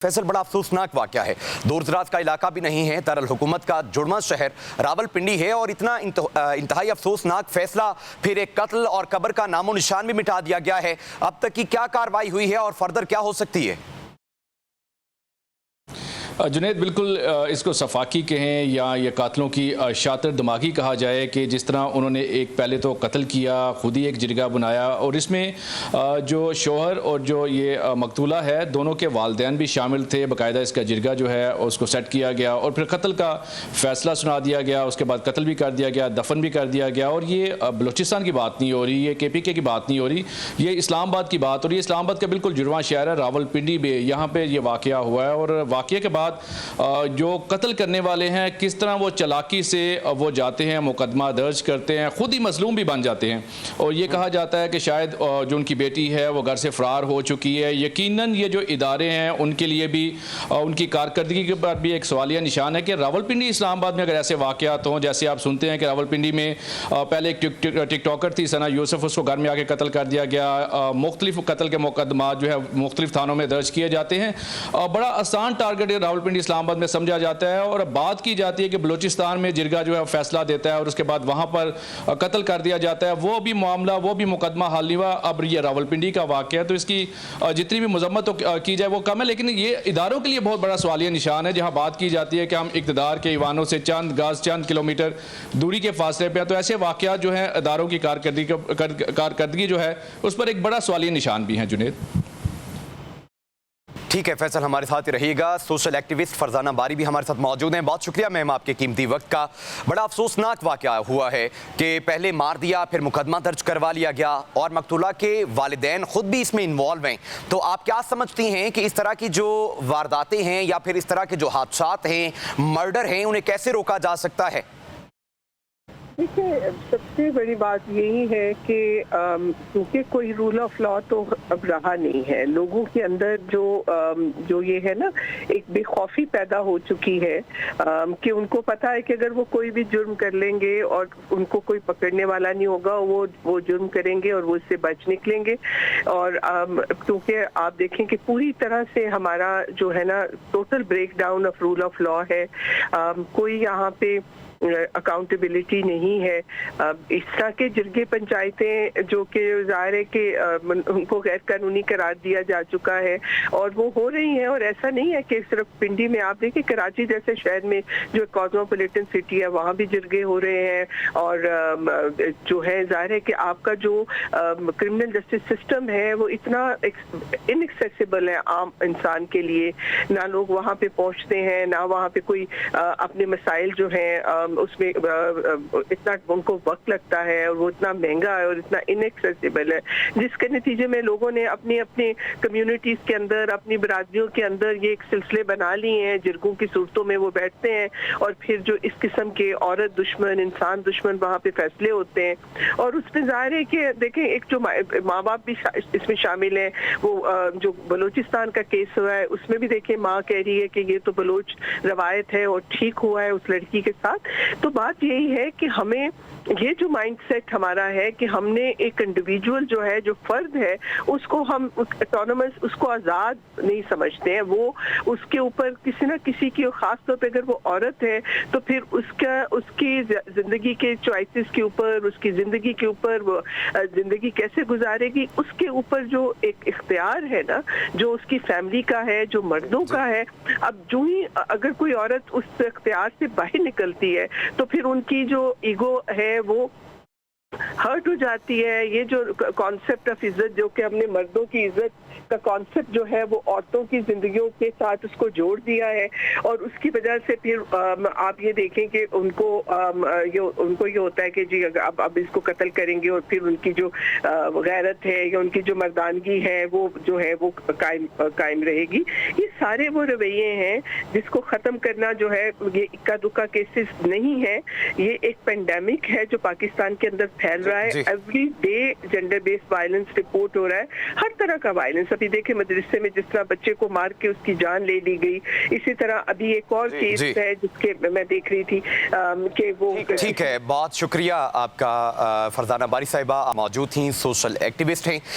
फैसल, बड़ा अफसोसनाक वाक़या है। दूर दराज का इलाका भी नहीं है, दारुल-हुकूमत का जुड़वा शहर रावलपिंडी है और इतना इंतहाई अफसोसनाक फैसला, फिर एक कत्ल और कब्र का नामो निशान भी मिटा दिया गया है। अब तक की क्या कार्रवाई हुई है और फर्दर क्या हो सकती है? जुनैद, बिल्कुल इसको सफाकी कहें या ये कातलों की शातिर दिमागी कहा जाए कि जिस तरह उन्होंने एक पहले तो कत्ल किया, खुद ही एक जिरगा बनाया और इसमें जो शोहर और जो ये मकतूला है दोनों के वालिदैन भी शामिल थे। बाकायदा इसका जिरगा जो है उसको सेट किया गया और फिर कत्ल का फ़ैसला सुना दिया गया। उसके बाद कत्ल भी कर दिया गया, दफन भी कर दिया गया। और ये बलूचिस्तान की बात नहीं हो रही, ये KPK की बात नहीं हो रही, ये इस्लामाबाद की बात हो रही है। इस्लामाबाद का बिल्कुल जुड़वा शहर है रावलपिंडी में, यहाँ पर यह वाक़या हुआ है। और वाक़े के बाद जो कत्ल करने वाले हैं किस तरह वो चालाकी से वो जाते हैं, मुकदमा दर्ज करते हैं, खुद ही मजलूम भी बन जाते हैं। और ये कहा जाता है कि शायद जो उनकी बेटी है वो घर से फ़रार हो चुकी है। यकीनन ये जो इदारे हैं उनके लिए भी उनकी कारकर्दगी के बाद भी एक सवालिया निशान है कि रावलपिंडी इस्लामाबाद में अगर ऐसे वाक़यात हों, जैसे आप सुनते हैं कि रावलपिंडी में पहले एक टिकटॉकर थी सना यूसुफ, उसको घर में आके कत्ल कर दिया गया। मुख्तलिफ कत्ल के मुकदमा जो है मुख्तलिफ थानों में दर्ज किए जाते हैं। बड़ा आसान टारगेट रावलपिंडी इस्लामाबाद में समझा जाता है। और बात की जाती है कि बलूचिस्तान में जिरगा जो है फैसला देता है और उसके बाद वहाँ पर कत्ल कर दिया जाता है। वो भी मामला, वो भी मुकदमा हाल नहीं हुआ, अब ये रावलपिंडी का वाक़या है। तो इसकी जितनी भी मजम्मत की जाए वो कम है, लेकिन ये इदारों के लिए बहुत बड़ा सवालिया निशान है। जहाँ बात की जाती है कि हम इक़्तिदार के ईवानों से चंद गज, चंद किलोमीटर दूरी के फासले पे हैं, तो ऐसे वाक़यात जो है इदारों की कारकर्दगी जो है उस पर एक बड़ा सवालिया निशान भी है। जुनैद, ठीक है फैसल, हमारे साथ ही रहिएगा। सोशल एक्टिविस्ट फरजाना बारी भी हमारे साथ मौजूद हैं। बहुत शुक्रिया मैम आपके कीमती वक्त का। बड़ा अफसोसनाक वाक़या हुआ है कि पहले मार दिया, फिर मुकदमा दर्ज करवा लिया गया और मकतूला के वालिदैन खुद भी इसमें इन्वॉल्व हैं। तो आप क्या समझती हैं कि इस तरह की जो वारदातें हैं या फिर इस तरह के जो हादसात हैं, मर्डर हैं, उन्हें कैसे रोका जा सकता है? देखिए, सबसे बड़ी बात यही है कि क्योंकि कोई रूल ऑफ लॉ तो अब रहा नहीं है। लोगों के अंदर जो ये है ना, एक बेखौफी पैदा हो चुकी है कि उनको पता है कि अगर वो कोई भी जुर्म कर लेंगे और उनको कोई पकड़ने वाला नहीं होगा, वो जुर्म करेंगे और वो इससे बच निकलेंगे। और क्योंकि आप देखें कि पूरी तरह से हमारा जो है ना total break down of rule of law है। कोई यहाँ पे अकाउंटेबिलिटी नहीं है। इस तरह के जिरगे पंचायतें जो कि ज़ाहिर है कि उनको गैर कानूनी करार दिया जा चुका है और वो हो रही हैं। और ऐसा नहीं है कि सिर्फ पिंडी में, आप देखिए कराची जैसे शहर में जो कॉस्मोपॉलिटन सिटी है वहाँ भी जिरगे हो रहे हैं। और जो है ज़ाहिर है कि आपका जो क्रिमिनल जस्टिस सिस्टम है वो इतना इनएक्सेसिबल है आम इंसान के लिए। ना लोग वहाँ पे पहुँचते हैं, ना वहाँ पे कोई अपने मसाइल जो हैं उसमें इतना उनको वक्त लगता है और वो इतना महंगा है और इतना इनएक्सेसिबल है, जिसके नतीजे में लोगों ने अपनी अपनी कम्युनिटीज के अंदर, अपनी बरादरियों के अंदर ये एक सिलसिले बना लिए हैं। जिरगों की सूरतों में वो बैठते हैं और फिर जो इस किस्म के औरत दुश्मन, इंसान दुश्मन वहाँ पे फैसले होते हैं। और उसमें जाहिर है कि देखें, एक जो माँ बाप भी इसमें शामिल हैं। वो जो बलूचिस्तान का केस हुआ है उसमें भी देखें माँ कह रही है कि ये तो बलोच रवायत है और ठीक हुआ है उस लड़की के साथ। तो बात यही है कि हमें ये जो माइंडसेट हमारा है कि हमने एक इंडिविजुअल जो है, जो फर्द है, उसको हम ऑटोनमस, उसको आज़ाद नहीं समझते हैं। वो उसके ऊपर किसी न किसी की, खास तौर पे अगर वो औरत है तो फिर उसकी ज़िंदगी के चॉइसेस के ऊपर, उसकी ज़िंदगी के ऊपर, वो ज़िंदगी कैसे गुजारेगी उसके ऊपर जो एक इख्तियार है ना, जो उसकी फैमिली का है, जो मर्दों का है। अब जो ही अगर कोई औरत उस इख्तियार से बाहर निकलती है तो फिर उनकी जो ईगो है वो हर्ट हो जाती है। ये जो कॉन्सेप्ट ऑफ इज्जत, जो कि हमने मर्दों की इज्जत का कॉन्सेप्ट जो है वो औरतों की जिंदगियों के साथ उसको जोड़ दिया है। और उसकी वजह से फिर आप ये देखें कि उनको ये होता है कि जी अब इसको कत्ल करेंगे और फिर उनकी जो गैरत है या उनकी जो मर्दानगी है वो जो है वो कायम रहेगी। ये सारे वो रवैये हैं जिसको ख़त्म करना जो है, ये इक्का दुक्का केसेस नहीं है, ये एक पेंडेमिक है जो पाकिस्तान के अंदर फैल रहा है। Every day gender based violence report हो रहा है, हर तरह का वायलेंस। अभी देखे मदरसे में जिस तरह बच्चे को मार के उसकी जान ले ली गई, इसी तरह अभी एक और केस है जिसके मैं देख रही थी कि वो। ठीक है, बहुत शुक्रिया आपका। फरजाना बारी साहिबा मौजूद थी, सोशल एक्टिविस्ट हैं।